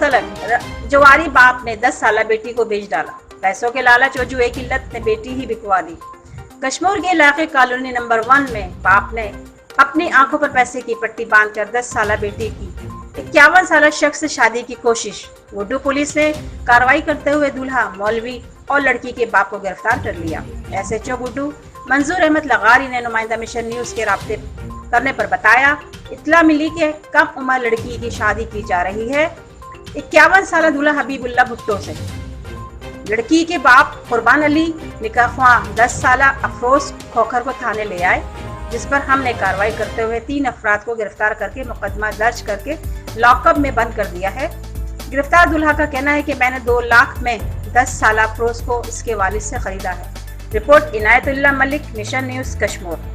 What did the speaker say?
मसलन जवारी बाप ने 10 साल बेटी को बेच डाला। पैसों के लालच और जुए की लत ने बेटी ही बिकवा दी। कश्मीर के इलाके कॉलोनी नंबर 1 में बाप ने अपनी आंखों पर पैसे की पट्टी बांधकर 10 साल बेटी की 51 साल शख्स से शादी की कोशिश। वुडू पुलिस ने कार्रवाई करते हुए दूल्हा, मौलवी और लड़की के बाप को गिरफ्तार कर लिया। SHO वुडू मंजूर अहमद लगारी ने नुमाइंदा मिशन न्यूज के राब्ते करने पर बताया, इत्तला मिली कि कम उम्र लड़की की शादी की जा रही है 51 साल दूल्हा हबीबुल्ला भुट्टो से। लड़की के बाप कुर्बान अली निकाह ख्वाह 10 साल अफरोज खोखर को थाने ले आए, जिस पर हमने कार्रवाई करते हुए 3 अफराद को गिरफ्तार करके मुकदमा दर्ज करके लॉकअप में बंद कर दिया है। गिरफ्तार दूल्हा का कहना है कि मैंने 2 लाख में 10 साल अफरोज को इसके वालिद से खरीदा है। Report Inayatullah Malik, mission news Kashmir.